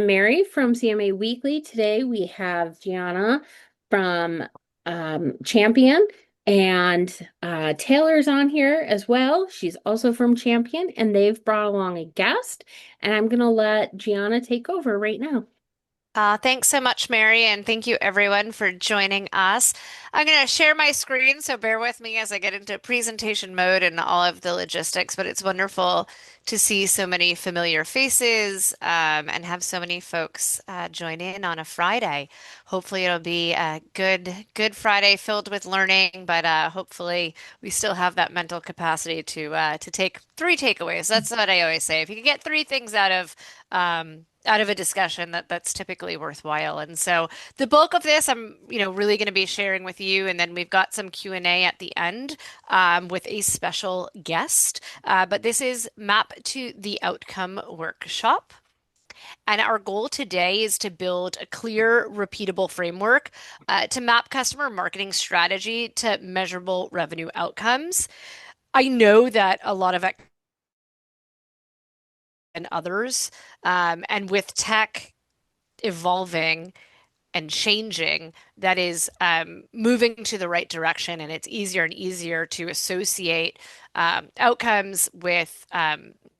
Mary from CMA Weekly. Today we have Gianna from Champion and Taylor's on here as well. She's also from Champion and they've brought along a guest. And I'm going to let Gianna take over right now. Thanks so much, Mary, and thank you everyone for joining us. I'm going to share my screen, so bear with me as I get into presentation mode and all of the logistics, but it's wonderful to see so many familiar faces and have so many folks join in on a Friday. Hopefully it'll be a good Friday filled with learning, but hopefully we still have that mental capacity to take three takeaways. That's what I always say. If you can get three things out of a discussion that's typically worthwhile. And so the bulk of this I'm, really going to be sharing with you, and then we've got some Q&A at the end with a special guest. But this is Map to the Outcome workshop. And our goal today is to build a clear, repeatable framework to map customer marketing strategy to measurable revenue outcomes. I know that a lot of it and others, and with tech evolving and changing, that is moving to the right direction, and it's easier and easier to associate outcomes with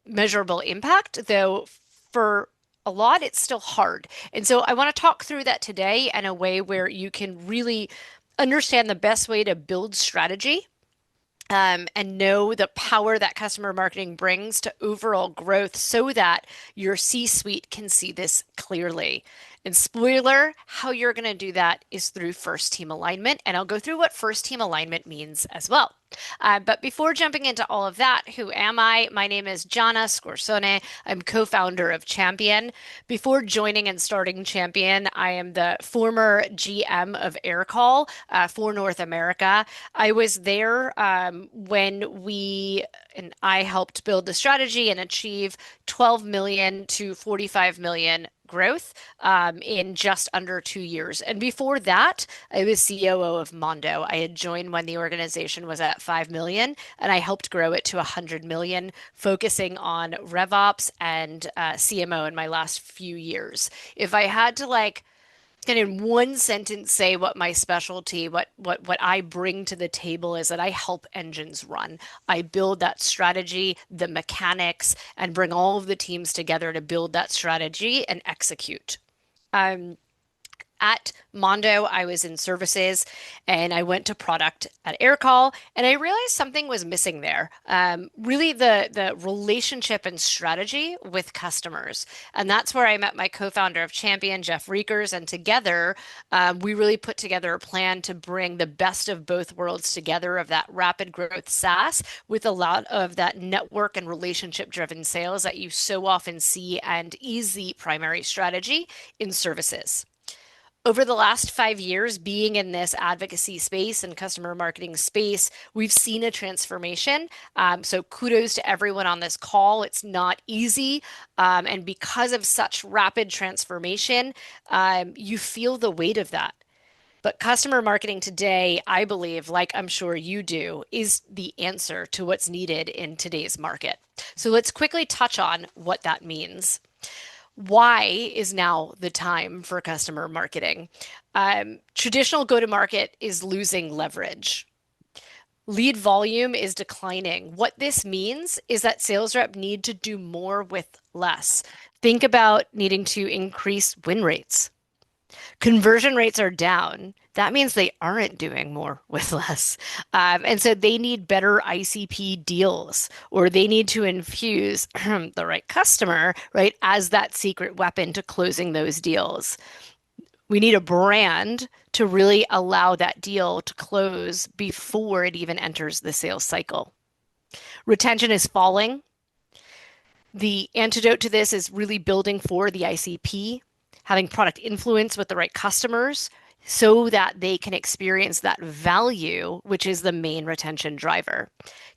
measurable impact, though for a lot it's still hard. And so I want to talk through that today in a way where you can really understand the best way to build strategy and know the power that customer marketing brings to overall growth so that your C-suite can see this clearly. And spoiler, how you're going to do that is through first team alignment. And I'll go through what first team alignment means as well. But before jumping into all of that, who am I? My name is Gianna Scorsone. I'm co-founder of Champion. Before joining and starting Champion, I am the former GM of AirCall for North America. I was there when I helped build the strategy and achieve 12 million to 45 million growth in just under 2 years. And before that, I was COO of Mondo. I had joined when the organization was at 5 million, and I helped grow it to 100 million, focusing on RevOps and CMO in my last few years. If I had to and in one sentence say what my specialty, what I bring to the table is that I help engines run. I build that strategy, the mechanics, and bring all of the teams together to build that strategy and execute. Um, at Mondo, I was in services and I went to product at Aircall, and I realized something was missing there. Really, the relationship and strategy with customers. And that's where I met my co-founder of Champion, Jeff Reekers, and together we really put together a plan to bring the best of both worlds together of that rapid growth SaaS with a lot of that network and relationship driven sales that you so often see and is the primary strategy in services. Over the last 5 years, being in this advocacy space and customer marketing space, we've seen a transformation. So kudos to everyone on this call. It's not easy. And because of such rapid transformation, you feel the weight of that. But customer marketing today, I believe, like I'm sure you do, is the answer to what's needed in today's market. So let's quickly touch on what that means. Why is now the time for customer marketing? Traditional go-to-market is losing leverage. Lead volume is declining. What this means is that sales rep need to do more with less. Think about needing to increase win rates. Conversion rates are down. That means they aren't doing more with less. And so they need better ICP deals, or they need to infuse the right customer, right, as that secret weapon to closing those deals. We need a brand to really allow that deal to close before it even enters the sales cycle. Retention is falling. The antidote to this is really building for the ICP, having product influence with the right customers so that they can experience that value, which is the main retention driver.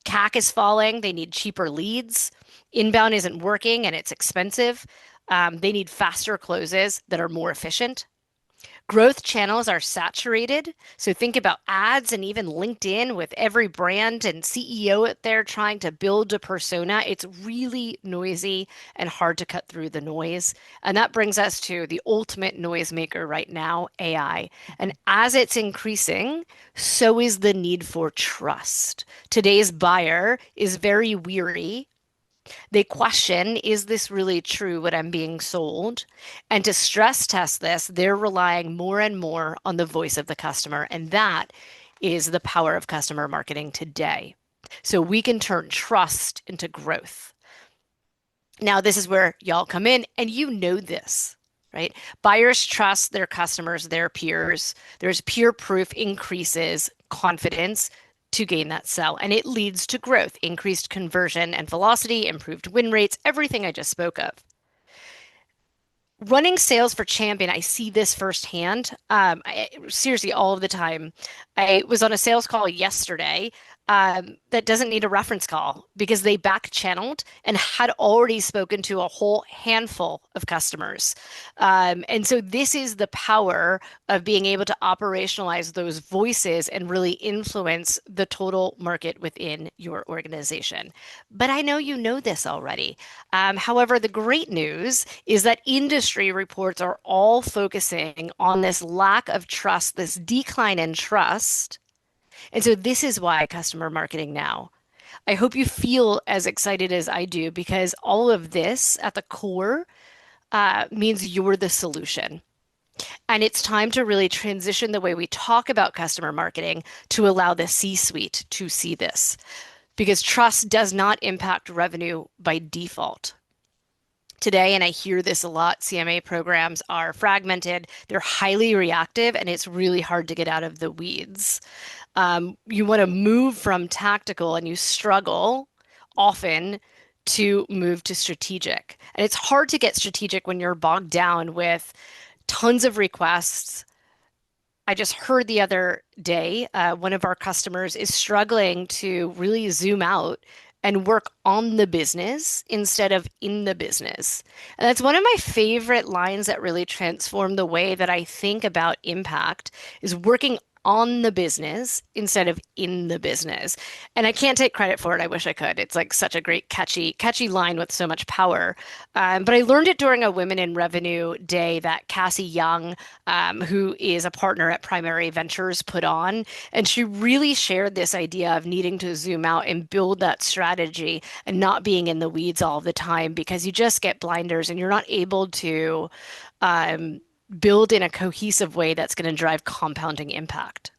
CAC is falling. They need cheaper leads. Inbound isn't working and it's expensive. They need faster closes that are more efficient. Growth channels are saturated. So think about ads and even LinkedIn with every brand and CEO out there trying to build a persona. It's really noisy and hard to cut through the noise. And that brings us to the ultimate noisemaker right now, AI. And as it's increasing, so is the need for trust. Today's buyer is very weary. They question, is this really true what I'm being sold? And to stress test this, they're relying more and more on the voice of the customer. And that is the power of customer marketing today. So we can turn trust into growth. Now, this is where y'all come in, and you know this, right? Buyers trust their customers, their peers. There's peer proof increases confidence to gain that sell, and it leads to growth, increased conversion and velocity, improved win rates, everything I just spoke of. Running sales for Champion, I see this firsthand. Seriously, all of the time. I was on a sales call yesterday that doesn't need a reference call because they back channeled and had already spoken to a whole handful of customers. And so this is the power of being able to operationalize those voices and really influence the total market within your organization. But I know you know this already. However, the great news is that industry reports are all focusing on this lack of trust, this decline in trust. And so this is why customer marketing now. I hope you feel as excited as I do because all of this at the core means you're the solution. And it's time to really transition the way we talk about customer marketing to allow the C-suite to see this because trust does not impact revenue by default. Today, and I hear this a lot, CMA programs are fragmented, they're highly reactive, and it's really hard to get out of the weeds. You want to move from tactical, and you struggle often to move to strategic. And it's hard to get strategic when you're bogged down with tons of requests. I just heard the other day, one of our customers is struggling to really zoom out and work on the business instead of in the business. And that's one of my favorite lines that really transform the way that I think about impact is working on the business instead of in the business. And I can't take credit for it. I wish I could. It's like such a great catchy line with so much power. But I learned it during a Women in Revenue day that Cassie Young, who is a partner at Primary Ventures, put on. And she really shared this idea of needing to zoom out and build that strategy and not being in the weeds all the time because you just get blinders and you're not able to build in a cohesive way that's going to drive compounding impact.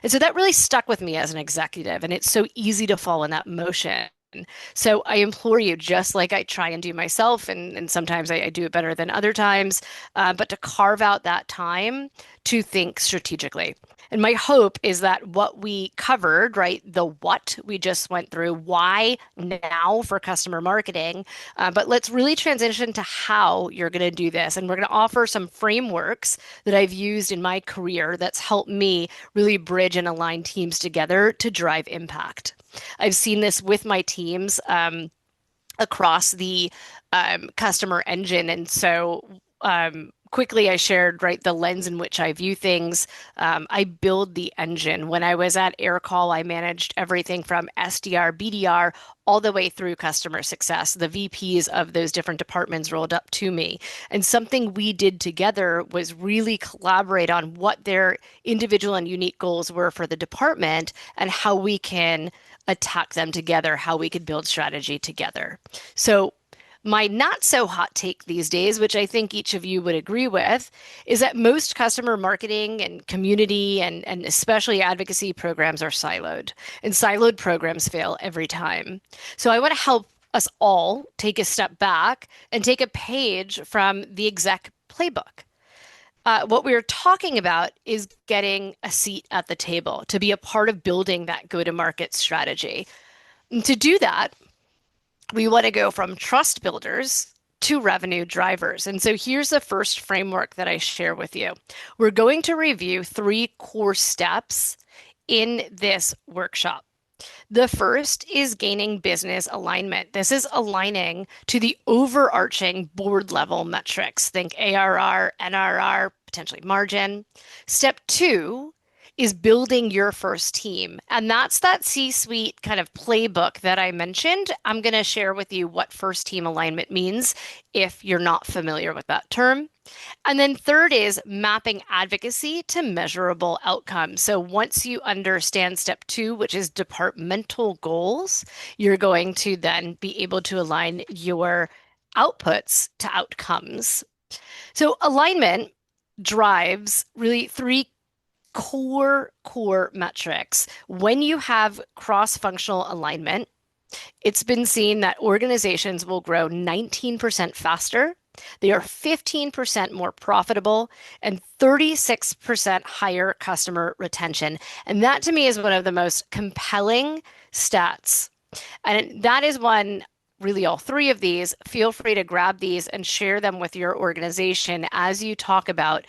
And so that really stuck with me as an executive, and it's so easy to fall in that motion. So I implore you, just like I try and do myself, and sometimes I do it better than other times, but to carve out that time to think strategically. And my hope is that what we covered, right, the what we just went through, why now for customer marketing, but let's really transition to how you're going to do this. And we're going to offer some frameworks that I've used in my career that's helped me really bridge and align teams together to drive impact. I've seen this with my teams across the customer engine. And so quickly, I shared, right, the lens in which I view things. I build the engine. When I was at Aircall, I managed everything from SDR, BDR, all the way through customer success. The VPs of those different departments rolled up to me. And something we did together was really collaborate on what their individual and unique goals were for the department and how we can attack them together, how we could build strategy together. So my not so hot take these days, which I think each of you would agree with, is that most customer marketing and community and especially advocacy programs are siloed, and siloed programs fail every time. So I want to help us all take a step back and take a page from the exec playbook. What we are talking about is getting a seat at the table to be a part of building that go-to-market strategy. And to do that, we want to go from trust builders to revenue drivers. And so here's the first framework that I share with you. We're going to review three core steps in this workshop. The first is gaining business alignment. This is aligning to the overarching board level metrics. Think ARR, NRR, potentially margin. Step two is building your first team. And that's that C-suite kind of playbook that I mentioned. I'm going to share with you what first team alignment means if you're not familiar with that term. And then third is mapping advocacy to measurable outcomes. So once you understand step two, which is departmental goals, you're going to then be able to align your outputs to outcomes. So alignment drives really three core metrics. When you have cross-functional alignment, it's been seen that organizations will grow 19% faster. They are 15% more profitable and 36% higher customer retention. And that to me is one of the most compelling stats. And that is one, really all three of these, feel free to grab these and share them with your organization as you talk about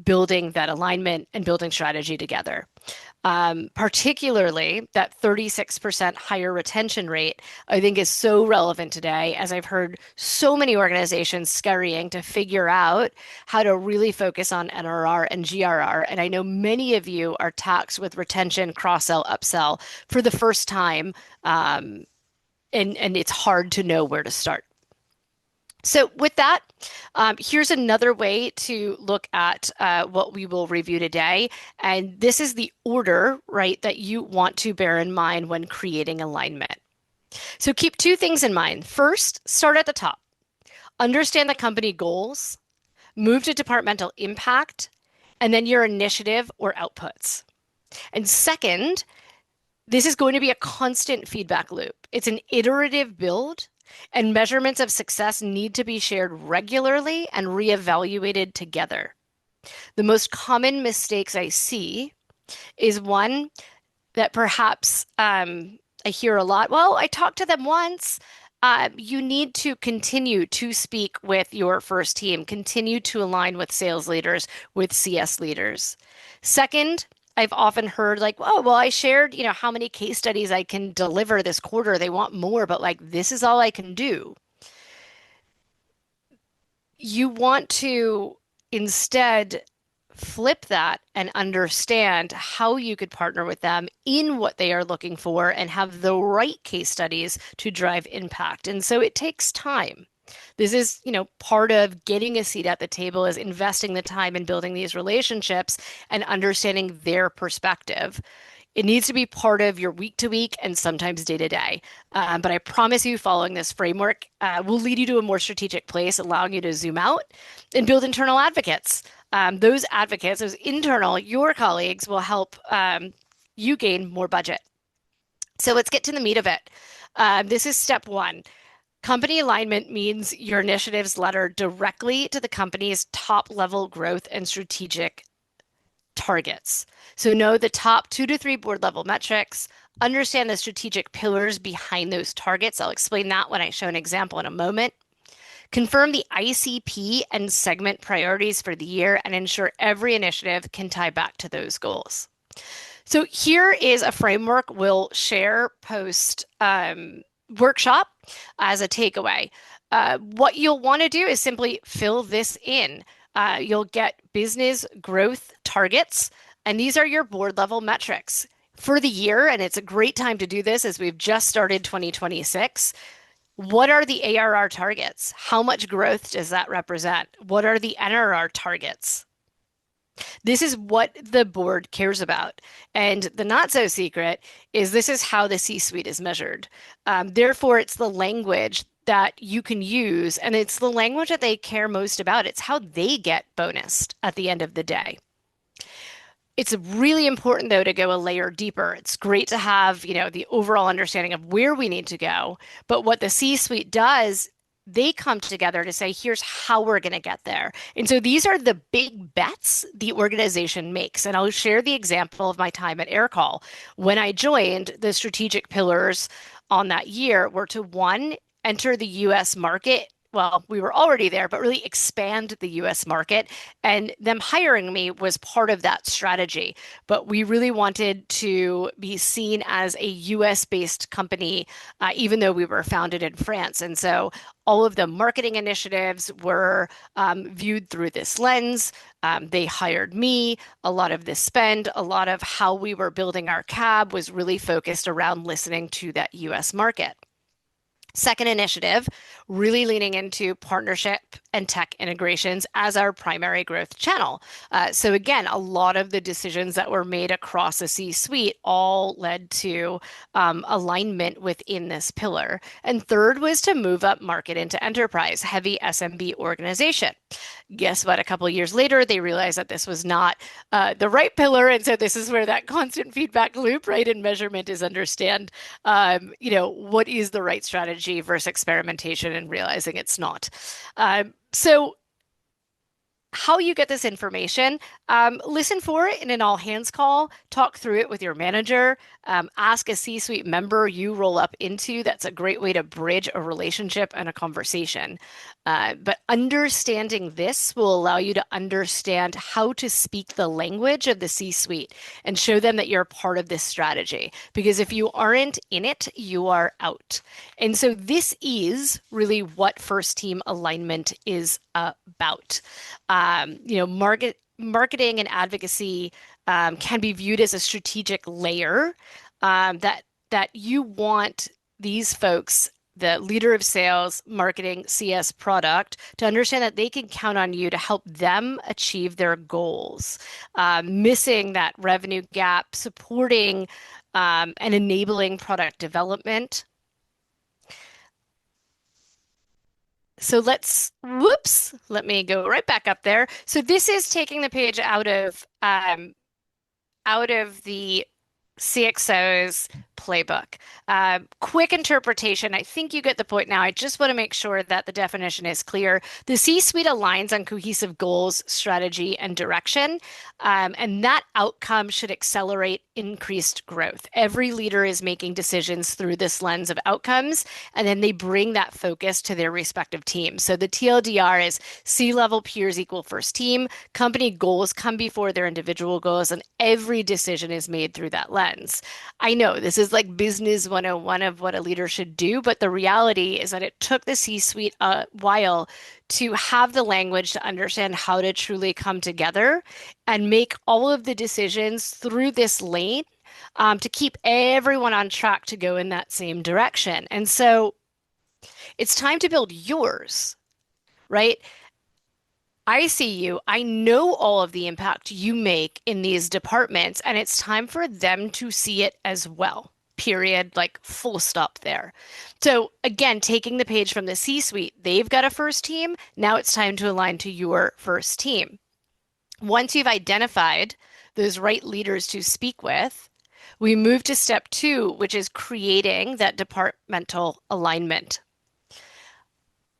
building that alignment and building strategy together. Particularly that 36% higher retention rate, I think is so relevant today, as I've heard so many organizations scurrying to figure out how to really focus on NRR and GRR. And I know many of you are taxed with retention, cross-sell, upsell for the first time, and it's hard to know where to start. So with that, here's another way to look at what we will review today. And this is the order, right, that you want to bear in mind when creating alignment. So keep two things in mind. First, start at the top. Understand the company goals, move to departmental impact, and then your initiative or outputs. And second, this is going to be a constant feedback loop. It's an iterative build, and measurements of success need to be shared regularly and reevaluated together. The most common mistakes I see is one that perhaps I hear a lot. Well, I talked to them once. You need to continue to speak with your first team, continue to align with sales leaders, with CS leaders. Second, I've often heard like, oh, well, I shared, how many case studies I can deliver this quarter. They want more, but like, this is all I can do. You want to instead flip that and understand how you could partner with them in what they are looking for and have the right case studies to drive impact. And so it takes time. This is, part of getting a seat at the table is investing the time in building these relationships and understanding their perspective. It needs to be part of your week to week and sometimes day to day. But I promise you, following this framework will lead you to a more strategic place, allowing you to zoom out and build internal advocates. Those advocates, those internal, your colleagues will help you gain more budget. So let's get to the meat of it. This is step one. Company alignment means your initiatives letter directly to the company's top level growth and strategic targets. So know the top 2 to 3 board level metrics, understand the strategic pillars behind those targets. I'll explain that when I show an example in a moment. Confirm the ICP and segment priorities for the year and ensure every initiative can tie back to those goals. So here is a framework we'll share post workshop as a takeaway. What you'll want to do is simply fill this in. You'll get business growth targets, and these are your board level metrics for the year. And it's a great time to do this as we've just started 2026. What are the ARR targets? How much growth does that represent? What are the NRR targets? This is what the board cares about. And the not so secret is this is how the C-suite is measured. Therefore, it's the language that you can use, and it's the language that they care most about. It's how they get bonused at the end of the day. It's really important, though, to go a layer deeper. It's great to have, the overall understanding of where we need to go. But what the C-suite does, they come together to say, here's how we're going to get there. And so these are the big bets the organization makes. And I'll share the example of my time at Aircall. When I joined, the strategic pillars on that year were to, one, enter the US market well, we were already there, but really expand the US market. And them hiring me was part of that strategy. But we really wanted to be seen as a US based company, even though we were founded in France. And so all of the marketing initiatives were viewed through this lens. They hired me. A lot of the spend, a lot of how we were building our cab was really focused around listening to that US market. Second initiative, really leaning into partnership and tech integrations as our primary growth channel. So again, a lot of the decisions that were made across the C-suite all led to alignment within this pillar. And third was to move up market into enterprise, heavy SMB organization. Guess what? A couple of years later, they realized that this was not the right pillar. And so this is where that constant feedback loop, right, and measurement is understand, what is the right strategy versus experimentation and realizing it's not. So how you get this information, listen for it in an all hands call, talk through it with your manager, ask a C-suite member you roll up into. That's a great way to bridge a relationship and a conversation. But understanding this will allow you to understand how to speak the language of the C-suite and show them that you're part of this strategy. Because if you aren't in it, you are out. And so this is really what first team alignment is about. Marketing and advocacy can be viewed as a strategic layer that you want these folks, the leader of sales, marketing, CS product, to understand that they can count on you to help them achieve their goals. Missing that revenue gap, supporting and enabling product development. So let me go right back up there. So this is taking the page out of the CXO's playbook. Quick interpretation. I think you get the point now. I just want to make sure that the definition is clear. The C-suite aligns on cohesive goals, strategy, and direction, and that outcome should accelerate increased growth. Every leader is making decisions through this lens of outcomes, and then they bring that focus to their respective teams. So the TLDR is C-level peers equal first team. Company goals come before their individual goals, and every decision is made through that lens. I know this is like business 101 of what a leader should do, but the reality is that it took the C-suite a while to have the language to understand how to truly come together and make all of the decisions through this lane to keep everyone on track to go in that same direction. And so it's time to build yours, right? I see you. I know all of the impact you make in these departments, and it's time for them to see it as well. Period. Like full stop there. So again, taking the page from the C-suite, they've got a first team. Now it's time to align to your first team. Once you've identified those right leaders to speak with, we move to step 2, which is creating that departmental alignment.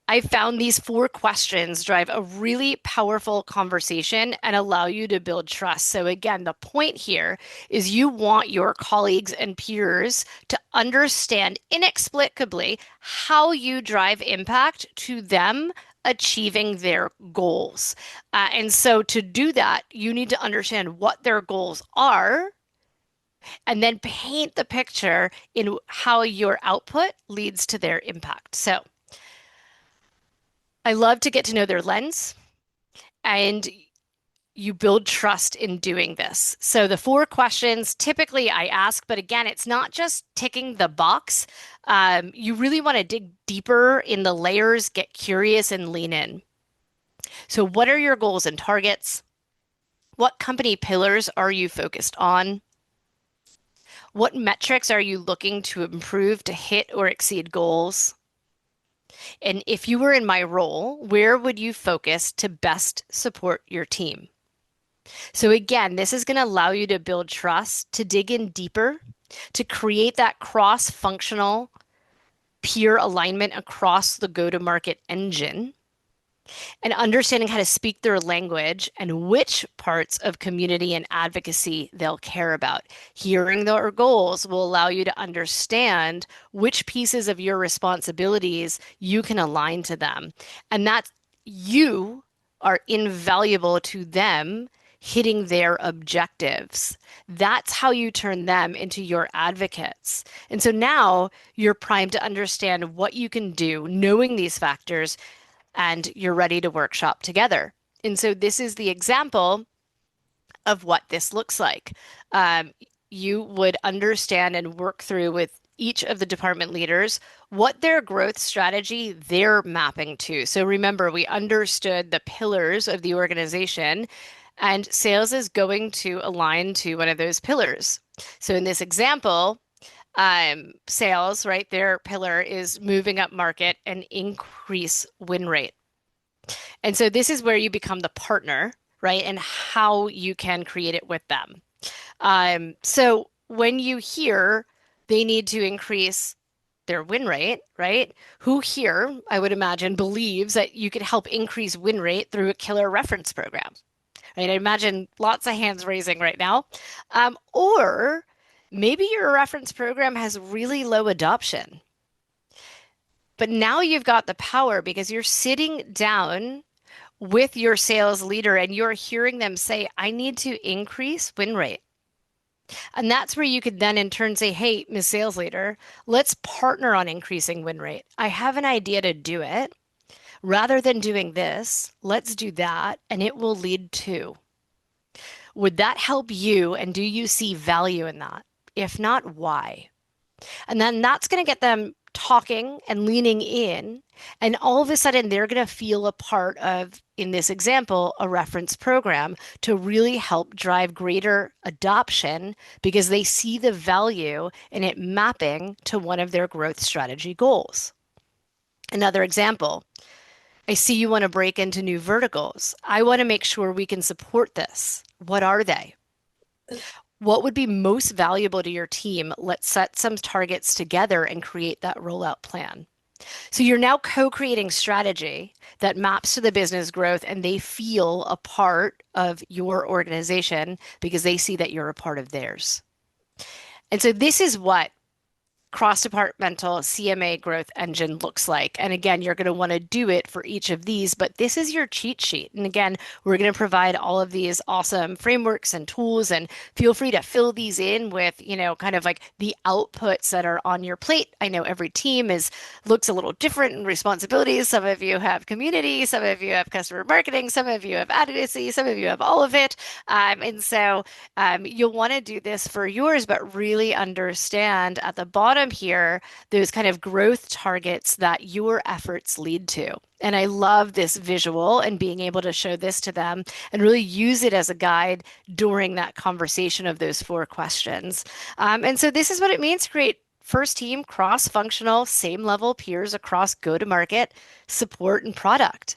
I found these 4 questions drive a really powerful conversation and allow you to build trust. So again, the point here is you want your colleagues and peers to understand inexplicably how you drive impact to them achieving their goals. And so to do that, you need to understand what their goals are and then paint the picture in how your output leads to their impact. So I love to get to know their lens, and you build trust in doing this. So the 4 questions typically I ask, but again, it's not just ticking the box. You really want to dig deeper in the layers, get curious, and lean in. So what are your goals and targets? What company pillars are you focused on? What metrics are you looking to improve to hit or exceed goals? And if you were in my role, where would you focus to best support your team? So again, this is going to allow you to build trust, to dig in deeper, to create that cross-functional peer alignment across the go-to-market engine. And understanding how to speak their language and which parts of community and advocacy they'll care about. Hearing their goals will allow you to understand which pieces of your responsibilities you can align to them. And that you are invaluable to them hitting their objectives. That's how you turn them into your advocates. And so now you're primed to understand what you can do, knowing these factors, and you're ready to workshop together. And so this is the example of what this looks like. Um, you would understand and work through with each of the department leaders what their growth strategy they're mapping to. So remember, we understood the pillars of the organization, and sales is going to align to one of those pillars. So in this example, sales, right, their pillar is moving up market and increase win rate. And so this is where you become the partner, right? And how you can create it with them. So when you hear they need to increase their win rate, right? Who here, I would imagine, believes that you could help increase win rate through a killer reference program, right? I imagine lots of hands raising right now. Or maybe your reference program has really low adoption, but now you've got the power because you're sitting down with your sales leader and you're hearing them say, I need to increase win rate. And that's where you could then in turn say, hey, Ms. Sales Leader, let's partner on increasing win rate. I have an idea to do it. Rather than doing this, let's do that, and it will lead to. Would that help you? And do you see value in that? If not, why? And then that's going to get them talking and leaning in. And all of a sudden, they're going to feel a part of, in this example, a reference program to really help drive greater adoption because they see the value in it mapping to one of their growth strategy goals. Another example, I see you want to break into new verticals. I want to make sure we can support this. What are they? What would be most valuable to your team? Let's set some targets together and create that rollout plan. So you're now co-creating strategy that maps to the business growth and they feel a part of your organization because they see that you're a part of theirs. And so this is what cross-departmental CMA growth engine looks like. And again, you're going to want to do it for each of these, but this is your cheat sheet. And again, we're going to provide all of these awesome frameworks and tools, and feel free to fill these in with, kind of like the outputs that are on your plate. I know every team looks a little different in responsibilities. Some of you have community, some of you have customer marketing, some of you have advocacy, some of you have all of it. And so you'll want to do this for yours, but really understand at the bottom here those kind of growth targets that your efforts lead to. And I love this visual and being able to show this to them and really use it as a guide during that conversation of those 4 questions. And so this is what it means to create first team, cross-functional, same level peers across go-to-market, support, and product.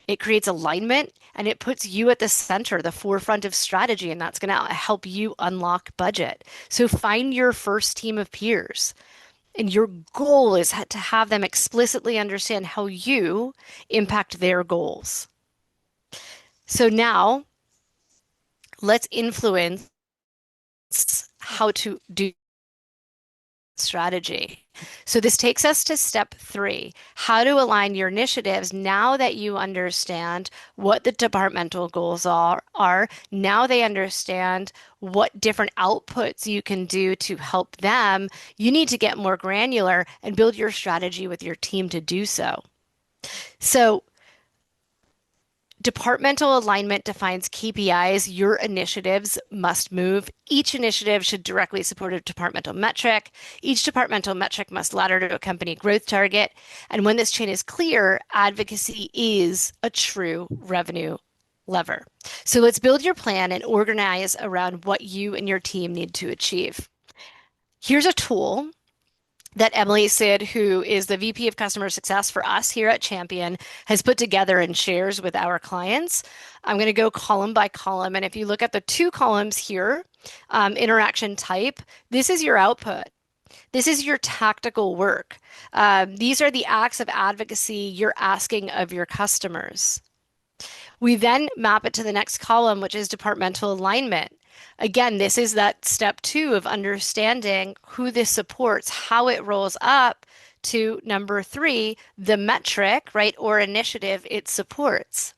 It creates alignment and it puts you at the center, the forefront of strategy, and that's going to help you unlock budget. So find your first team of peers. And your goal is to have them explicitly understand how you impact their goals. So now let's influence how to do strategy. So this takes us to step 3, how to align your initiatives now that you understand what the departmental goals are. Now they understand what different outputs you can do to help them. You need to get more granular and build your strategy with your team to do so. So departmental alignment defines KPIs your initiatives must move. Each initiative should directly support a departmental metric. Each departmental metric must ladder to a company growth target. And when this chain is clear, advocacy is a true revenue lever. So let's build your plan and organize around what you and your team need to achieve. Here's a tool that Emily Sid, who is the VP of Customer Success for us here at Champion, has put together and shares with our clients. I'm going to go column by column. And if you look at the 2 columns here, interaction type, this is your output. This is your tactical work. These are the acts of advocacy you're asking of your customers. We then map it to the next column, which is departmental alignment. Again, this is that step two of understanding who this supports, how it rolls up to number three, the metric, right, or initiative it supports.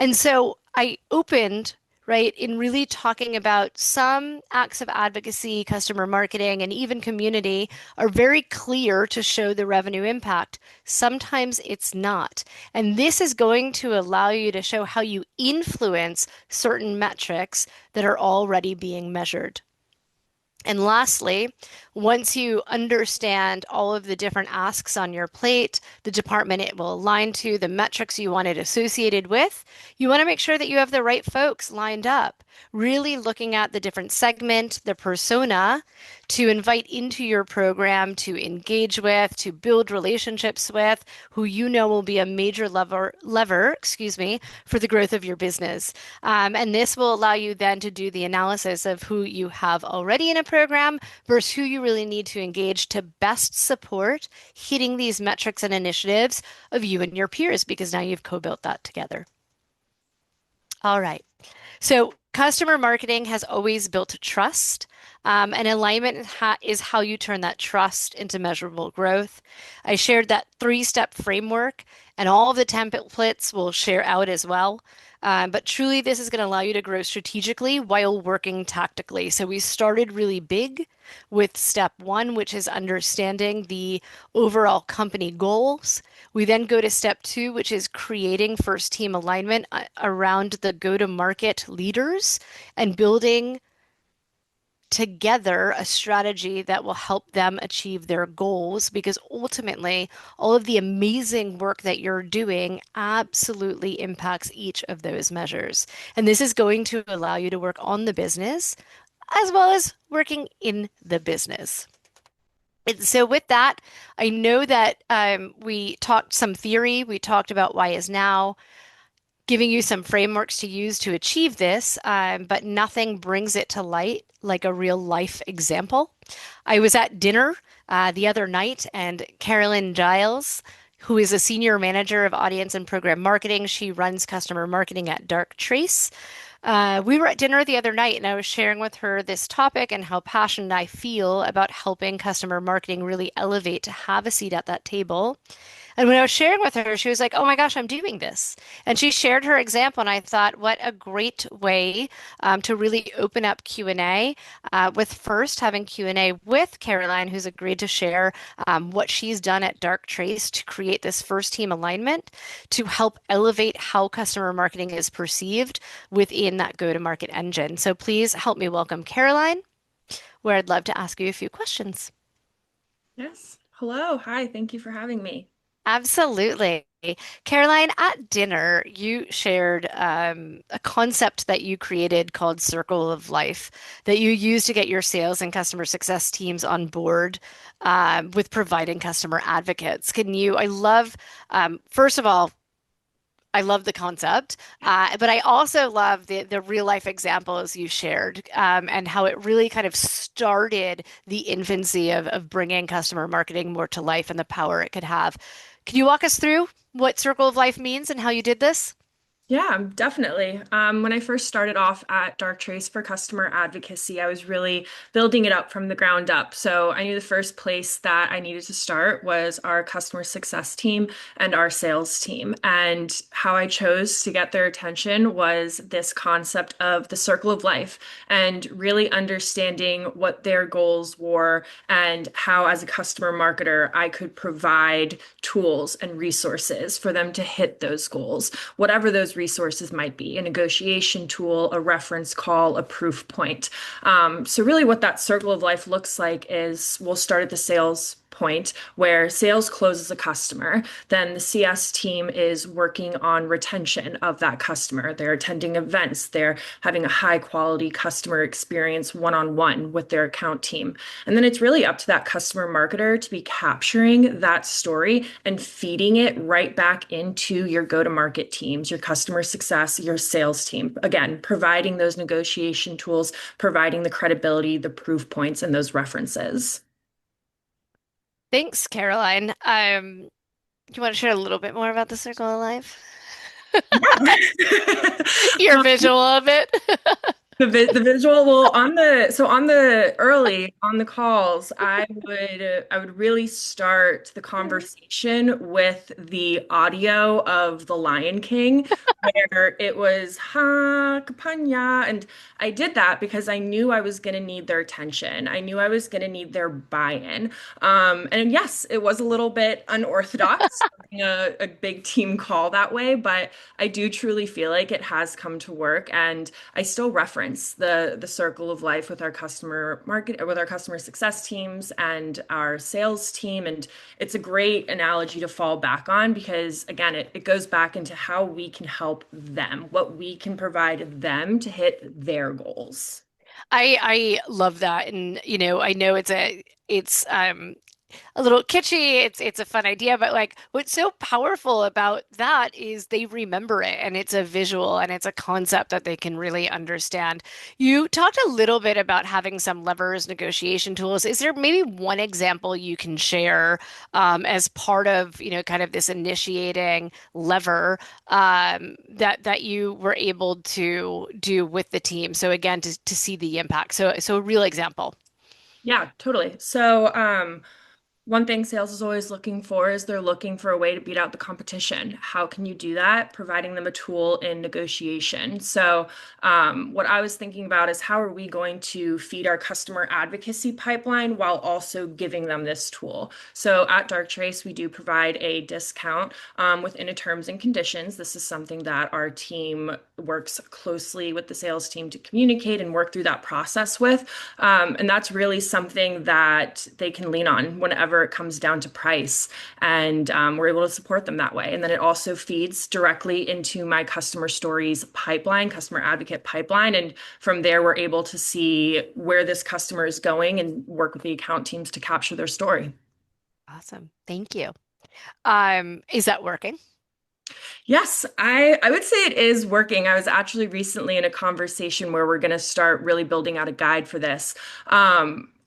And so I opened, right, in really talking about some acts of advocacy, customer marketing, and even community are very clear to show the revenue impact. Sometimes it's not. And this is going to allow you to show how you influence certain metrics that are already being measured. And lastly, once you understand all of the different asks on your plate, the department it will align to, the metrics you want it associated with, you want to make sure that you have the right folks lined up, really looking at the different segment, the persona to invite into your program, to engage with, to build relationships with, who you know will be a major lever, for the growth of your business. And this will allow you then to do the analysis of who you have already in a program versus who you really need to engage to best support hitting these metrics and initiatives of you and your peers, because now you've co-built that together. All right. So customer marketing has always built trust. And alignment is how you turn that trust into measurable growth. I shared that three-step framework, and all of the templates will share out as well. But truly, this is going to allow you to grow strategically while working tactically. So we started really big with step one, which is understanding the overall company goals. We then go to step two, which is creating first team alignment around the go-to-market leaders and building together a strategy that will help them achieve their goals, because ultimately all of the amazing work that you're doing absolutely impacts each of those measures. And this is going to allow you to work on the business as well as working in the business. And so with that, I know that we talked some theory, we talked about why is now, giving you some frameworks to use to achieve this, but nothing brings it to light like a real life example. I was at dinner the other night, and Carolyn Giles, who is a senior manager of audience and program marketing, she runs customer marketing at Darktrace. We were at dinner the other night, and I was sharing with her this topic and how passionate I feel about helping customer marketing really elevate to have a seat at that table. And when I was sharing with her, she was like, "Oh my gosh, I'm doing this." And she shared her example, and I thought, what a great way to really open up Q&A with first having Q&A with Caroline, who's agreed to share what she's done at Darktrace to create this first team alignment to help elevate how customer marketing is perceived within that go-to-market engine. So please help me welcome Caroline, where I'd love to ask you a few questions. Yes. Hello. Hi. Thank you for having me. Absolutely. Caroline, at dinner, you shared a concept that you created called Circle of Life that you use to get your sales and customer success teams on board with providing customer advocates. I love, first of all, I love the concept, but I also love the real life examples you shared and how it really kind of started the infancy of bringing customer marketing more to life and the power it could have. Can you walk us through what Circle of Life means and how you did this? Yeah, definitely. When I first started off at Darktrace for customer advocacy, I was really building it up from the ground up. So I knew the first place that I needed to start was our customer success team and our sales team. And how I chose to get their attention was this concept of the circle of life and really understanding what their goals were and how, as a customer marketer, I could provide tools and resources for them to hit those goals, whatever those resources might be, a negotiation tool, a reference call, a proof point. So really what that circle of life looks like is we'll start at the sales point where sales closes a customer. Then the CS team is working on retention of that customer. They're attending events. They're having a high quality customer experience one-on-one with their account team. And then it's really up to that customer marketer to be capturing that story and feeding it right back into your go-to-market teams, your customer success, your sales team. Again, providing those negotiation tools, providing the credibility, the proof points, and those references. Thanks, Caroline. Do you want to share a little bit more about the Circle of Life? Your Um, visual of it? the visual, well, on the early on the calls, I would really start the conversation with the audio of The Lion King, where it was ha kapanya, and I did that because I knew I was going to need their attention. I knew I was going to need their buy-in. And yes, it was a little bit unorthodox, having a big team call that way, but I do truly feel like it has come to work, and I still reference the circle of life with our customer success teams and our sales team. And it's a great analogy to fall back on because again, it goes back into how we can help them, what we can provide them to hit their goals. I love that. And I know it's a little kitschy. It's a fun idea, but like what's so powerful about that is they remember it and it's a visual and it's a concept that they can really understand. You talked a little bit about having some levers, negotiation tools. Is there maybe one example you can share as part of, kind of this initiating lever that you were able to do with the team? So again, to see the impact. So a real example. Yeah, totally. So, one thing sales is always looking for is they're looking for a way to beat out the competition. How can you do that? Providing them a tool in negotiation. So, what I was thinking about is how are we going to feed our customer advocacy pipeline while also giving them this tool? So, at Darktrace, we do provide a discount within a terms and conditions. This is something that our team works closely with the sales team to communicate and work through that process with. And that's really something that they can lean on whenever it comes down to price. And we're able to support them that way. And then it also feeds directly into my customer stories pipeline, customer advocate pipeline. And from there, we're able to see where this customer is going and work with the account teams to capture their story. Awesome. Thank you. Is that working? Yes, I would say it is working. I was actually recently in a conversation where we're going to start really building out a guide for this.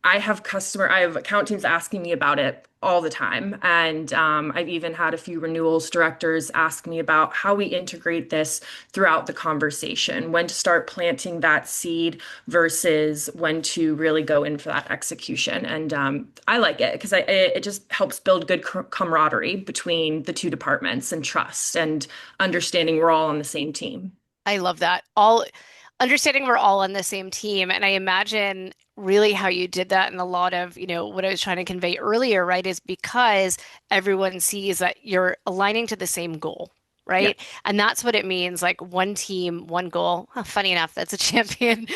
I have account teams asking me about it all the time. And I've even had a few renewals directors ask me about how we integrate this throughout the conversation, when to start planting that seed versus when to really go in for that execution. And I like it because it just helps build good camaraderie between the two departments and trust and understanding we're all on the same team. I love that. All understanding we're all on the same team. And I imagine really how you did that in a lot of, what I was trying to convey earlier, right, is because everyone sees that you're aligning to the same goal. Yeah. Right. And that's what it means, like one team, one goal. Huh, funny enough, that's a champion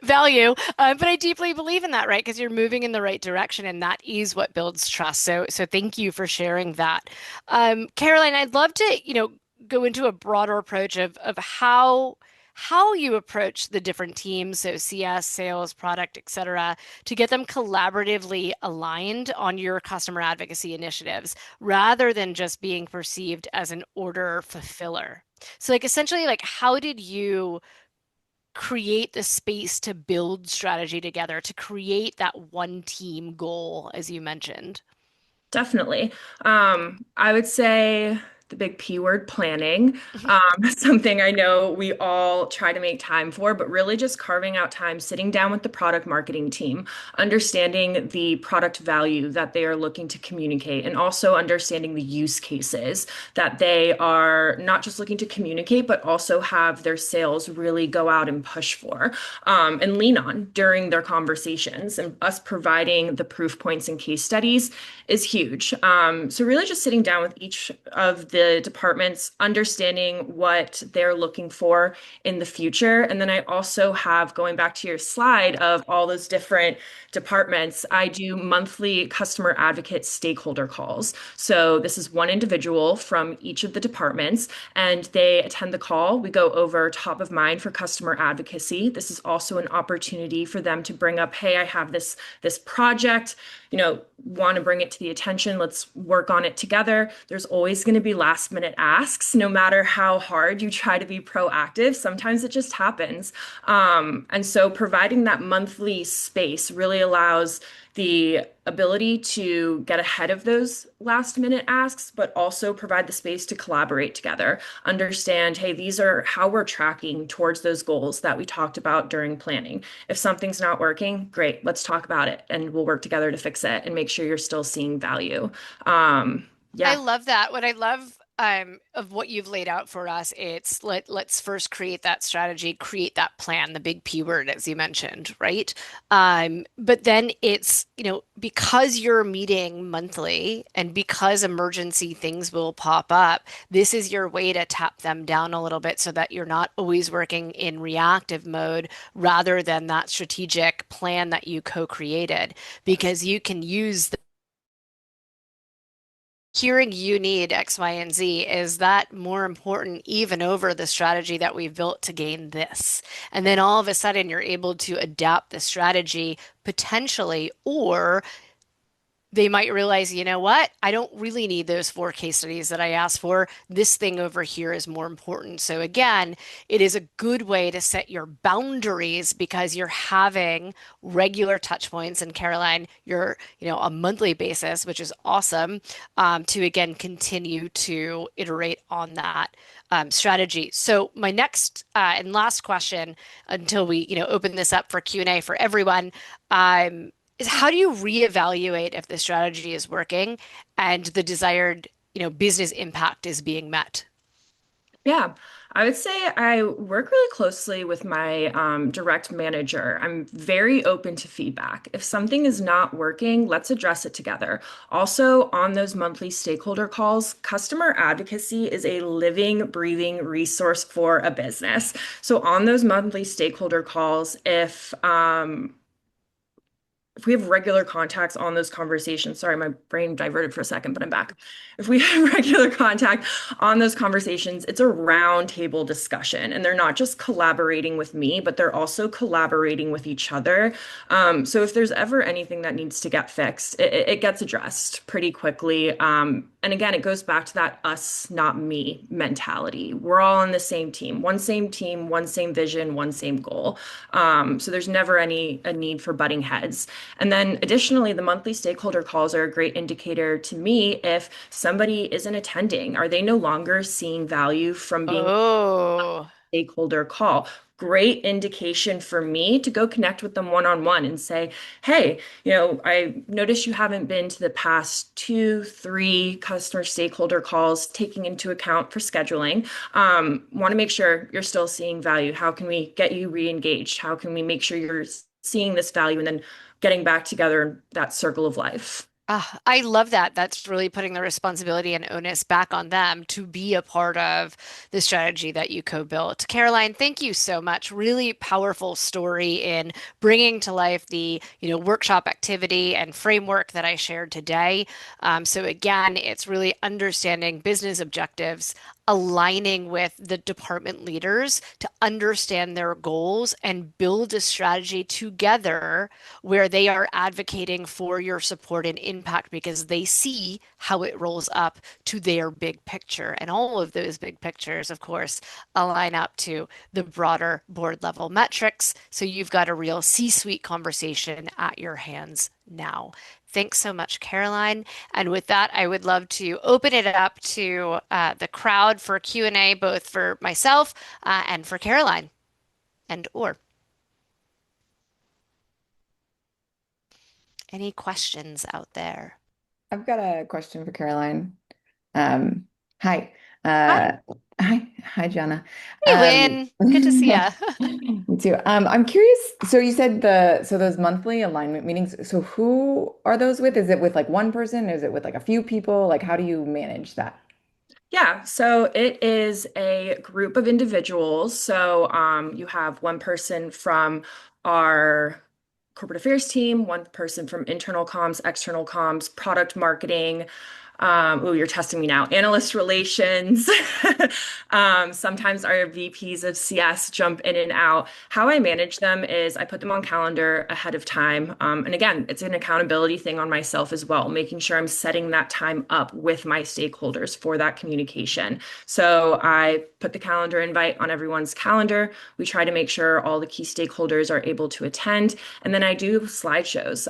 value. But I deeply believe in that, right? Because you're moving in the right direction and that is what builds trust. So thank you for sharing that. Caroline, I'd love to, go into a broader approach of how you approach the different teams, so CS, sales, product, et cetera, to get them collaboratively aligned on your customer advocacy initiatives rather than just being perceived as an order fulfiller. So like essentially like how did you create the space to build strategy together to create that one team goal as you mentioned? Definitely. I would say the big P word, planning. Something I know we all try to make time for, but really just carving out time, sitting down with the product marketing team, understanding the product value that they are looking to communicate, and also understanding the use cases that they are not just looking to communicate, but also have their sales really go out and push for, and lean on during their conversations. And us providing the proof points and case studies is huge. So really just sitting down with each of the departments, understanding what they're looking for in the future. And then I also have, going back to your slide of all those different departments, I do monthly customer advocate stakeholder calls. So this is one individual from each of the departments, and they attend the call. We go over top of mind for customer advocacy. This is also an opportunity for them to bring up, hey, I have this project, want to bring it to the attention. Let's work on it together. There's always going to be last minute asks, no matter how hard you try to be proactive. Sometimes it just happens. And so providing that monthly space really allows the ability to get ahead of those last minute asks, but also provide the space to collaborate together. Understand, hey, these are how we're tracking towards those goals that we talked about during planning. If something's not working, great, let's talk about it and we'll work together to fix it and make sure you're still seeing value. I Yeah. love that. What I love of what you've laid out for us, it's let's first create that strategy, create that plan, the big P word as you mentioned, right? But then it's, because you're meeting monthly and because emergency things will pop up, this is your way to tap them down a little bit so that you're not always working in reactive mode rather than that strategic plan that you co-created, because you can use hearing you need X, Y, and Z, is that more important even over the strategy that we've built to gain this? And then all of a sudden you're able to adapt the strategy potentially, or they might realize, you know what? I don't really need those four case studies that I asked for. This thing over here is more important. So again, it is a good way to set your boundaries because you're having regular touch points. And Caroline, you're, a monthly basis, which is awesome, to again continue to iterate on that strategy. So my next and last question, until we, open this up for Q&A for everyone, is how do you reevaluate if the strategy is working and the desired, business impact is being met? Yeah, I would say I work really closely with my direct manager. I'm very open to feedback. If something is not working, let's address it together. Also, on those monthly stakeholder calls, customer advocacy is a living, breathing resource for a business. So, on those monthly stakeholder calls, if we have regular contacts on those conversations, sorry, my brain diverted for a second, but I'm back. If we have regular contact on those conversations, it's a round table discussion, and they're not just collaborating with me, but they're also collaborating with each other. So if there's ever anything that needs to get fixed, it gets addressed pretty quickly. And again, it goes back to that us, not me mentality. We're all on the same team, one same vision, one same goal. So there's never any a need for butting heads. And then additionally, the monthly stakeholder calls are a great indicator to me if somebody isn't attending. Are they no longer seeing value from being Oh, stakeholder call? Great indication for me to go connect with them one-on-one and say, hey, I noticed you haven't been to the past two, three customer stakeholder calls, taking into account for scheduling. Want to make sure you're still seeing value. How can we get you re-engaged? How can we make sure you're seeing this value and then getting back together in that circle of life? I love that. That's really putting the responsibility and onus back on them to be a part of the strategy that you co-built. Caroline, thank you so much. Really powerful story in bringing to life the, workshop activity and framework that I shared today. So again, it's really understanding business objectives, aligning with the department leaders to understand their goals and build a strategy together where they are advocating for your support and impact because they see how it rolls up to their big picture. And all of those big pictures, of course, align up to the broader board level metrics. So you've got a real C-suite conversation at your hands now. Thanks so much, Caroline. And with that, I would love to open it up to the crowd for Q&A, both for myself and for Caroline and or any questions out there. I've got a question for Caroline. Um, hi. Hi. Hi, Gianna. Hey, Lynn. Good to see ya. Me too. I'm curious. So you said those monthly alignment meetings. So who are those with? Is it with like one person? Is it with like a few people? Like how do you manage that? Yeah, so it is a group of individuals. So you have one person from our corporate affairs team, one person from internal comms, external comms, product marketing, You're testing me now. Analyst relations. Sometimes our VPs of CS jump in and out. How I manage them is I put them on calendar ahead of time. And again, it's an accountability thing on myself as well, making sure I'm setting that time up with my stakeholders for that communication. So I put the calendar invite on everyone's calendar. We try to make sure all the key stakeholders are able to attend. And then I do slideshows.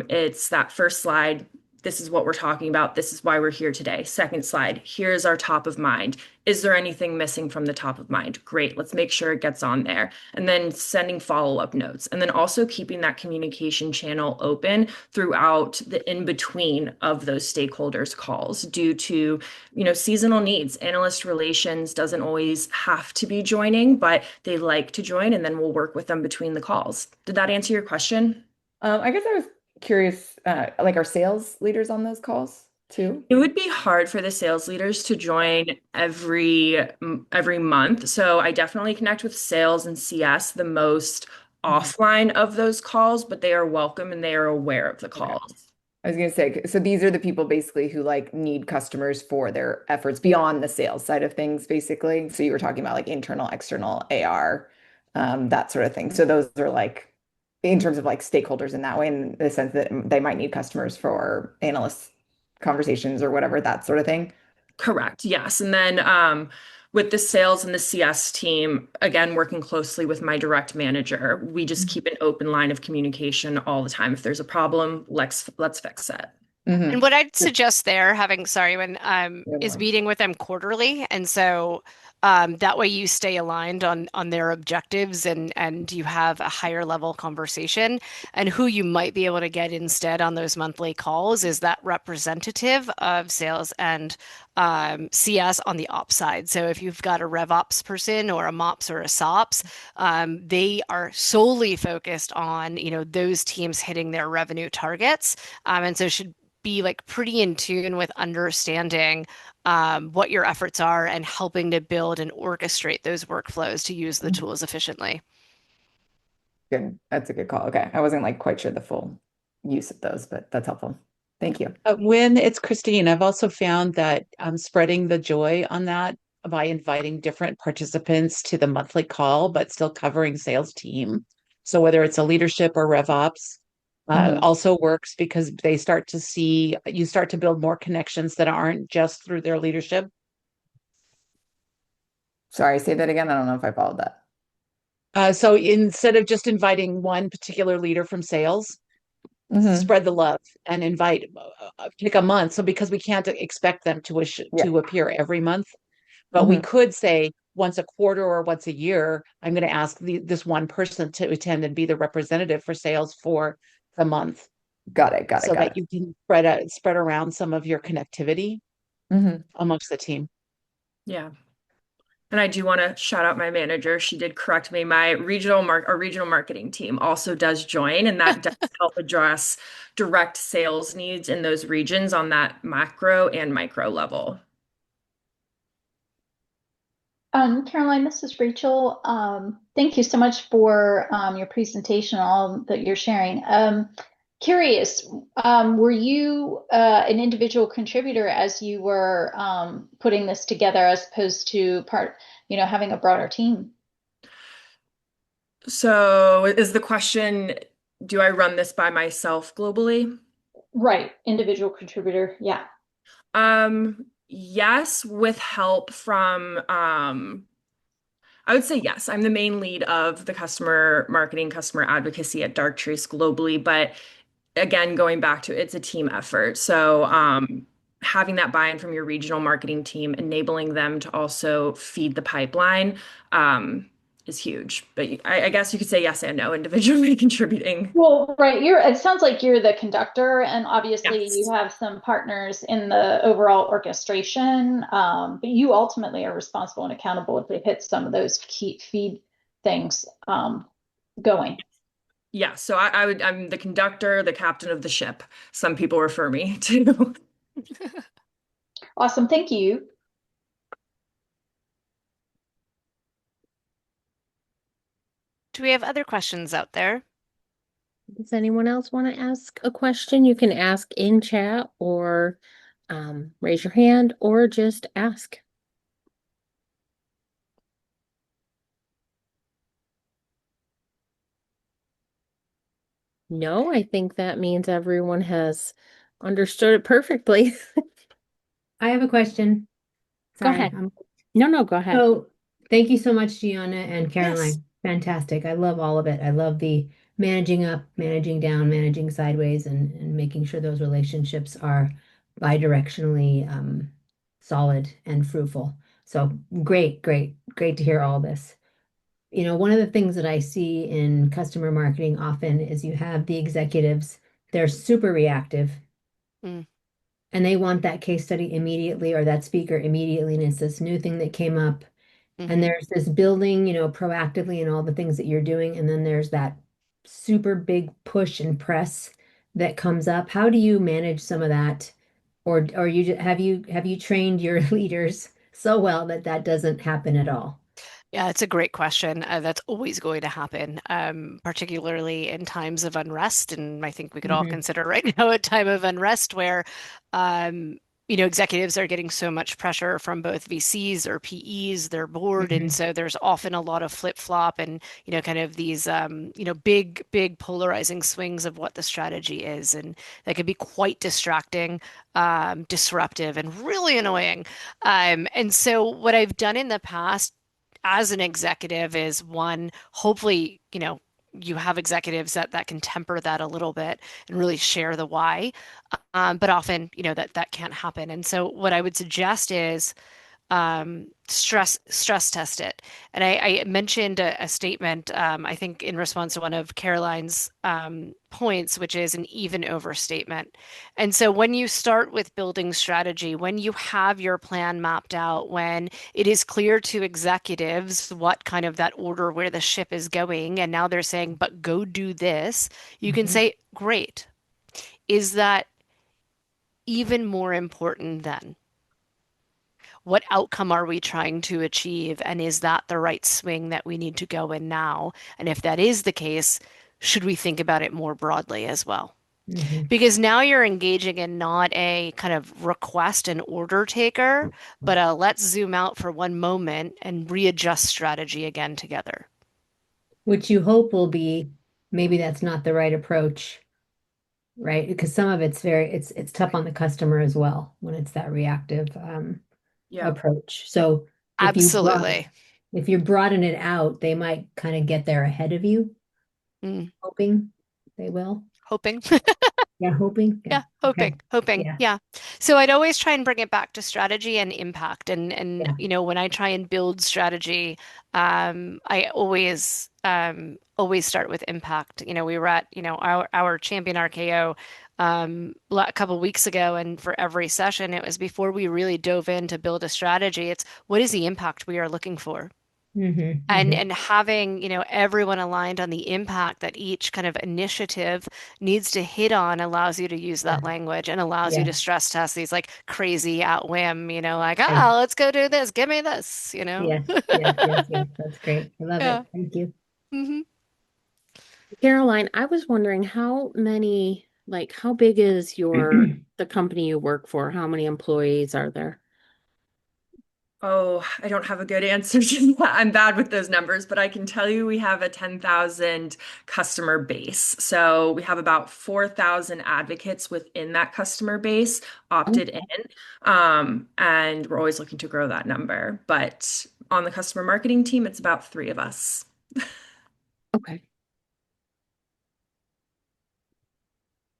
It's that first slide. This is what we're talking about. This is why we're here today. Second slide. Here's our top of mind. Is there anything missing from the top of mind? Great. Let's make sure it gets on there. And then sending follow-up notes. And then also keeping that communication channel open throughout the in-between of those stakeholders' calls due to, seasonal needs. Analyst relations doesn't always have to be joining, but they like to join, and then we'll work with them between the calls. Did that answer your question? I guess I was curious, like are sales leaders on those calls too? It would be hard for the sales leaders to join every month. So I definitely connect with sales and CS the most Mhm. offline of those calls, but they are welcome and they are aware of the Okay. calls. I was gonna say, so these are the people basically who like need customers for their efforts beyond the sales side of things, basically. So you were talking about like internal, external AR, that sort of thing. So those are like in terms of like stakeholders in that way, in the sense that they might need customers for analyst conversations or whatever, that sort of thing. Correct. Yes. And then with the sales and the CS team, again, working closely with my direct manager, we just keep an open line of communication all the time. If there's a problem, let's fix it. And Mm-hmm. what I'd suggest there, having, sorry, when No is worries. meeting with them quarterly, and so that way you stay aligned on their objectives and you have a higher level conversation. And who you might be able to get instead on those monthly calls is that representative of sales and CS on the ops side. So if you've got a RevOps person or a MOPS or a SOPS, they are solely focused on, those teams hitting their revenue targets. And so should be like pretty in tune with understanding what your efforts are and helping to build and orchestrate those workflows to use the tools efficiently. Good. That's a good call. Okay. I wasn't like quite sure the full use of those, but that's helpful. Thank you. When it's Christine, I've also found that spreading the joy on that by inviting different participants to the monthly call, but still covering sales team. So whether it's a leadership or RevOps, Mhm. also works because they start to see you start to build more connections that aren't just through their leadership. Sorry, say that again. I don't know if I followed that. So instead of just inviting one particular leader from sales, Hmm. spread the love and invite pick a month. So because we can't expect them Yeah. to appear every month, but we Hmm. could say once a quarter or once a year, I'm going to ask this one person to attend and be the representative for sales for the month, Got it. Got it. so Got that it. you can spread around some of your connectivity Hmm. amongst the team. Yeah. And I do want to shout out my manager. She did correct me. Our regional marketing team also does join, and that does help address direct sales needs in those regions on that macro and micro level. Caroline, this is Rachel. Thank you so much for your presentation, all that you're sharing. Curious, were you an individual contributor as you were putting this together, as opposed to having a broader team? So is the question, do I run this by myself globally? Right, individual contributor. Yeah. Yes, with help from I would say yes. I'm the main lead of the customer marketing, customer advocacy at Darktrace globally, but again, going back to it's a team effort. So having that buy-in from your regional marketing team, enabling them to also feed the pipeline is huge. But I guess you could say yes and no, individually contributing. Well, right. It sounds like you're the conductor, and obviously you Yes. have some partners in the overall orchestration. But you ultimately are responsible and accountable if they hit some of those key feed things going. Yeah, so I'm the conductor, the captain of the ship. Some people refer me to. Awesome. Thank you. Do we have other questions out there? Does anyone else want to ask a question? You can ask in chat or raise your hand or just ask. No, I think that means everyone has understood it perfectly. I have a question. Go Sorry. ahead. No, no, go ahead. So thank you so much, Gianna and Yes. Caroline. Fantastic. I love all of it. I love the managing up, managing down, managing sideways, and making sure those relationships are bidirectionally solid and fruitful. So great, great, great to hear all this. One of the things that I see in customer marketing often is you have the executives, they're super reactive Mm, and they want that case study immediately or that speaker immediately. And it's this new thing that came up. And hmm there's this building, proactively and all the things that you're doing. And then there's that super big push and press that comes up. How do you manage some of that? Or have you trained your leaders so well that that doesn't happen at all? Yeah, it's a great question. That's always going to happen, particularly in times of unrest. And I think we could all Hmm. consider right now a time of unrest where, um, executives are getting so much pressure from both VCs or PEs, their board. And Hmm. so there's often a lot of flip-flop and, kind of these, big, big polarizing swings of what the strategy is. And that can be quite distracting, disruptive, and really annoying. And so what I've done in the past as an executive is one, hopefully, you have executives that can temper that a little bit and really share the why. But often, that can't happen. And so what I would suggest is stress test it. And I mentioned a statement, I think in response to one of Caroline's points, which is an even overstatement. And so when you start with building strategy, when you have your plan mapped out, when it is clear to executives what kind of that order where the ship is going, and now they're saying, but go do this, you can Hmm. say, great. Is that even more important then? What outcome are we trying to achieve? And is that the right swing that we need to go in now? And if that is the case, should we think about it more broadly as well? Hmm. Because now you're engaging in not a kind of request and order taker, but a let's zoom out for one moment and readjust strategy again together. Which you hope will be, maybe that's not the right approach, right? Because some of it's tough on the customer as well when it's that reactive Yeah. approach. So if you broaden Absolutely. if you broaden it out, they might kind of get there ahead of you, Mm, hoping they will. hoping. Yeah, hoping. Yeah. Yeah, hoping, Okay. hoping. Yeah. Yeah. So I'd always try and bring it back to strategy and impact. And Yeah. when I try and build strategy, I always start with impact. We were at, our champion RKO a couple weeks ago, and for every session, it was before we really dove in to build a strategy. It's what is the impact we are looking for? Hmm. And Hmm. and having, everyone aligned on the impact that each kind of initiative needs to hit on allows you to use Yeah. that language and allows you Yeah. to stress test these like crazy at whim, like, Yeah. let's go do this, give me this. Yes. Yes. Yes. Yes. That's great. I love Yeah. it. Thank you. hmm Caroline, I was wondering how big is the company you work for? How many employees are there? Oh, I don't have a good answer to that. I'm bad with those numbers, but I can tell you we have a 10,000 customer base. So we have about 4,000 advocates within that customer base Oh, opted in. And we're always looking to grow that number. But on the customer marketing team, it's about three of us. okay.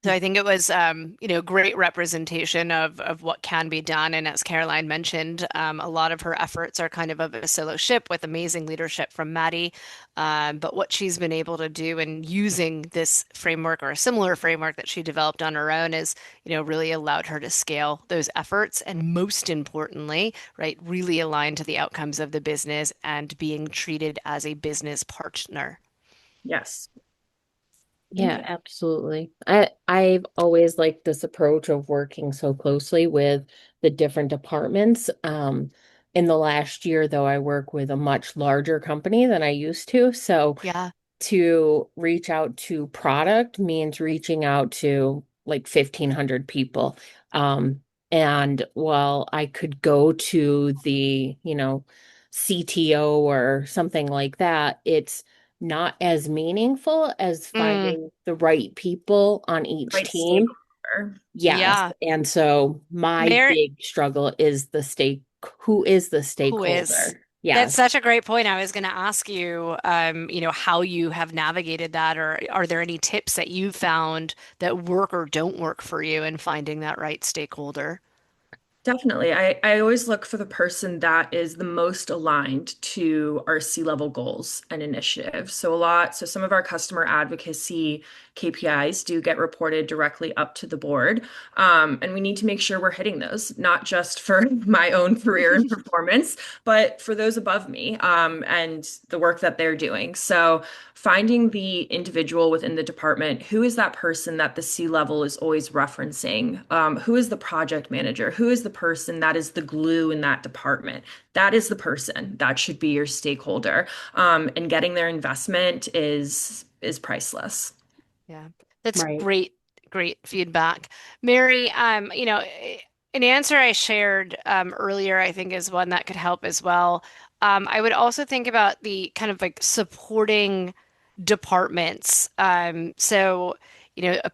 So I think it was, great representation of what can be done. And as Caroline mentioned, a lot of her efforts are kind of a solo ship with amazing leadership from Maddie. But what she's been able to do in using this framework or a similar framework that she developed on her own is, really allowed her to scale those efforts. And most importantly, right, really align to the outcomes of the business and being treated as a business partner. Yes. Thank Yeah, you. absolutely. I've always liked this approach of working so closely with the different departments. In the last year, though, I work with a much larger company than I used to. So Yeah. to reach out to product means reaching out to like 1,500 people. Um, And while I could go to the, CTO or something like that, it's not as meaningful as Mm, finding the right people on each Right team. stakeholder. Yes. yeah. And so my Mary, big struggle is who is the who is? stakeholder? That's Yes. such a great point. I was going to ask you, how you have navigated that, or are there any tips that you found that work or don't work for you in finding that right stakeholder? Definitely. I always look for the person that is the most aligned to our C-level goals and initiatives. So some of our customer advocacy KPIs do get reported directly up to the board. And we need to make sure we're hitting those, not just for my own career and performance, but for those above me, and the work that they're doing. So finding the individual within the department, who is that person that the C-level is always referencing? Who is the project manager? Who is the person that is the glue in that department? That is the person that should be your stakeholder. And getting their investment is priceless. Yeah, that's Right. great feedback. Mary, an answer I shared earlier, I think is one that could help as well. I would also think about the kind of like supporting departments. A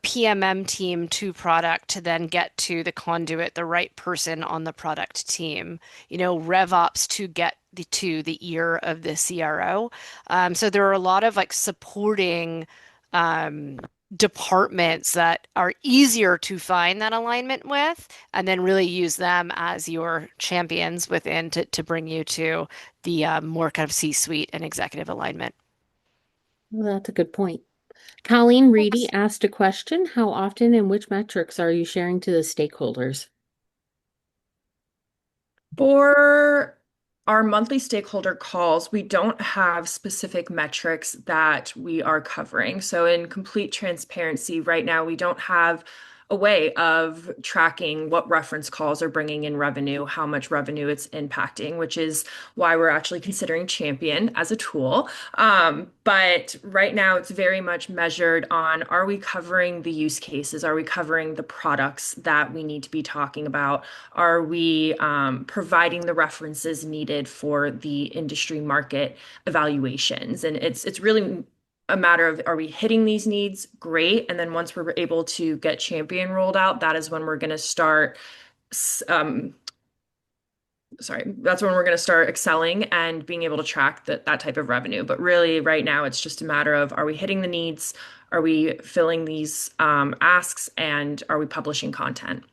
PMM team to product to then get to the conduit, the right person on the product team. RevOps to get to the ear of the CRO. So there are a lot of like supporting departments that are easier to find that alignment with, and then really use them as your champions within to bring you to the more kind of C-suite and executive alignment. Well, that's a good point. Colleen Reedy asked a question. How often and which metrics are you sharing to the stakeholders? For our monthly stakeholder calls, we don't have specific metrics that we are covering. So, in complete transparency, right now, we don't have a way of tracking what reference calls are bringing in revenue, how much revenue it's impacting, which is why we're actually considering Champion as a tool. But right now, it's very much measured on, are we covering the use cases? Are we covering the products that we need to be talking about? Are we providing the references needed for the industry market evaluations? And it's really a matter of, are we hitting these needs? Great. And then once we're able to get Champion rolled out, that is when we're going to start um, that's when we're going to start excelling and being able to track that type of revenue. But really, right now, it's just a matter of, are we hitting the needs? Are we filling these asks? And are we publishing content?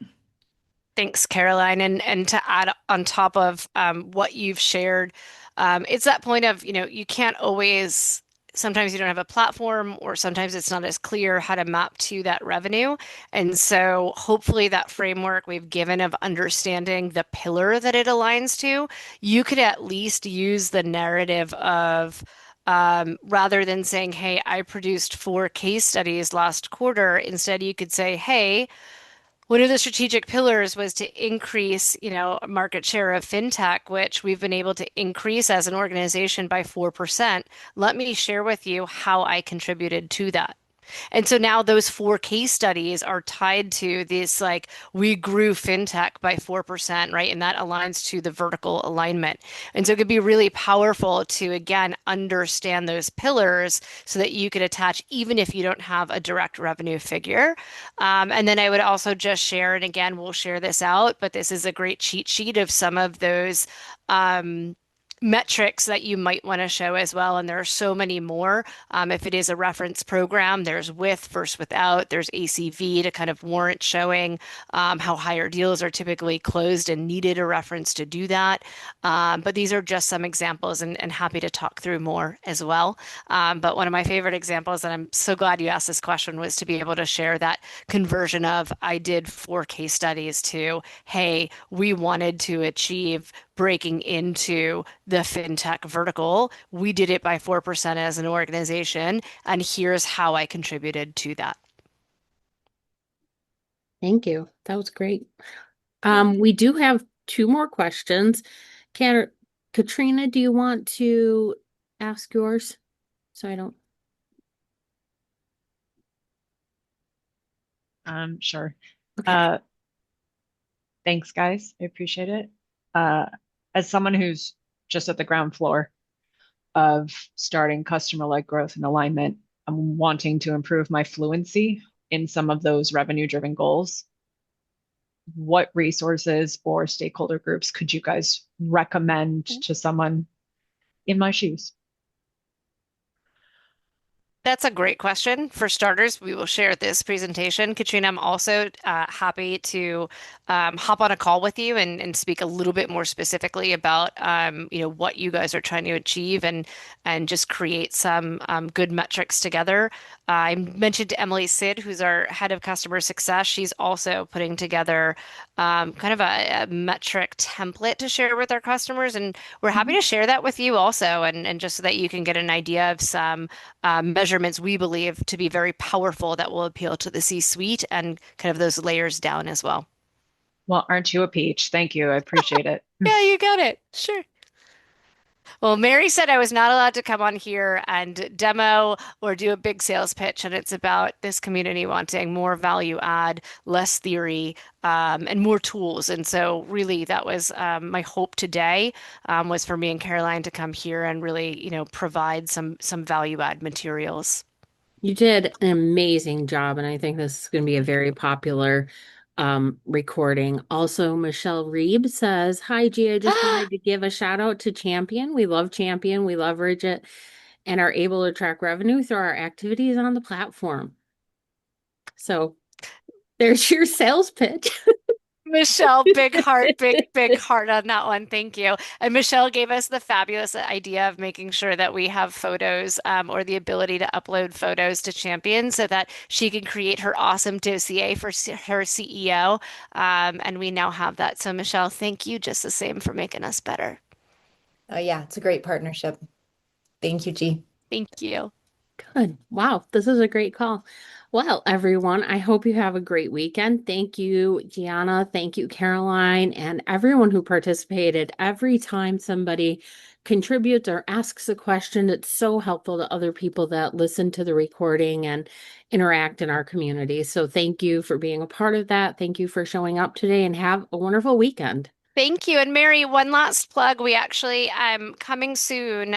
Thanks, Caroline. And to add on top of what you've shared, it's that point of, you can't always, sometimes you don't have a platform, or sometimes it's not as clear how to map to that revenue. And so hopefully that framework we've given of understanding the pillar that it aligns to, you could at least use the narrative of rather than saying, hey, I produced 4 case studies last quarter, instead you could say, hey, one of the strategic pillars was to increase, market share of fintech, which we've been able to increase as an organization by 4%. Let me share with you how I contributed to that. And so now those 4 case studies are tied to this, like, we grew fintech by 4%, right? And that aligns to the vertical alignment. And so it could be really powerful to, again, understand those pillars so that you could attach, even if you don't have a direct revenue figure. And then I would also just share, and again, we'll share this out, but this is a great cheat sheet of some of those. Metrics that you might want to show as well. And there are so many more. If it is a reference program, there's with versus without, there's ACV to kind of warrant showing how higher deals are typically closed and needed a reference to do that. But these are just some examples, and happy to talk through more as well. But one of my favorite examples, and I'm so glad you asked this question, was to be able to share that conversion of, I did 4 case studies to, hey, we wanted to achieve breaking into the fintech vertical. We did it by 4% as an organization, and here's how I contributed to that. Thank you. That was great. We do have 2 more questions. Kat Katrina, do you want to ask yours? So I don't. Sure. Okay. Thanks, guys. I appreciate it. Uh, as someone who's just at the ground floor of starting customer-led growth and alignment, I'm wanting to improve my fluency in some of those revenue-driven goals. What resources or stakeholder groups could you guys recommend to someone in my shoes? That's a great question. For starters, we will share this presentation. Katrina, I'm also happy to hop on a call with you and speak a little bit more specifically about what you guys are trying to achieve and just create some good metrics together. I mentioned to Emily Sid, who's our head of customer success. She's also putting together kind of a metric template to share with our customers, and we're happy to share that with you also, and just so that you can get an idea of some measurements we believe to be very powerful that will appeal to the C-suite and kind of those layers down as well. Well, aren't you a peach? Thank you. I appreciate it. Yeah, you got it. Sure. Well, Mary said I was not allowed to come on here and demo or do a big sales pitch, and it's about this community wanting more value add, less theory, and more tools. And so, really, that was my hope today was for me and Caroline to come here and really, provide some value add materials. You did an amazing job, and I think this is going to be a very popular recording. Also, Michelle Reeb says, "Hi, Gia. I just wanted to give a shout out to Champion. We love Champion. We leverage it and are able to track revenue through our activities on the platform." So there's your sales pitch. Michelle, big heart, big heart on that one. Thank you. And Michelle gave us the fabulous idea of making sure that we have photos or the ability to upload photos to Champion so that she can create her awesome dossier for her CEO. And we now have that. So, Michelle, thank you just the same for making us better. Oh yeah, it's a great partnership. Thank you, G. Thank you. Good. Wow, this is a great call. Well, everyone, I hope you have a great weekend. Thank you, Gianna. Thank you, Caroline, and everyone who participated. Every time somebody contributes or asks a question, it's so helpful to other people that listen to the recording and interact in our community. So thank you for being a part of that. Thank you for showing up today and have a wonderful weekend. Thank you. And Mary, one last plug. We actually coming soon,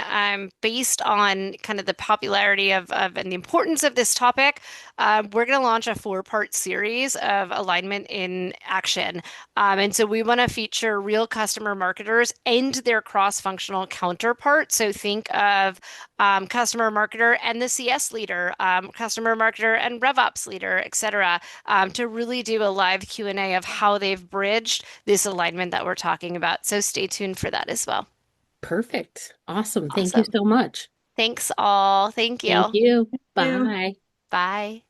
based on kind of the popularity of and the importance of this topic. We're going to launch a 4-part series of alignment in action. And so we want to feature real customer marketers and their cross-functional counterparts. So think of customer marketer and the CS leader, customer marketer and RevOps leader, et cetera, to really do a live Q&A of how they've bridged this alignment that we're talking about. So stay tuned for that as well. Perfect. Awesome. Thank you Awesome. so much. Thanks all. Thank Thank you. you. Thank you. Bye. Bye.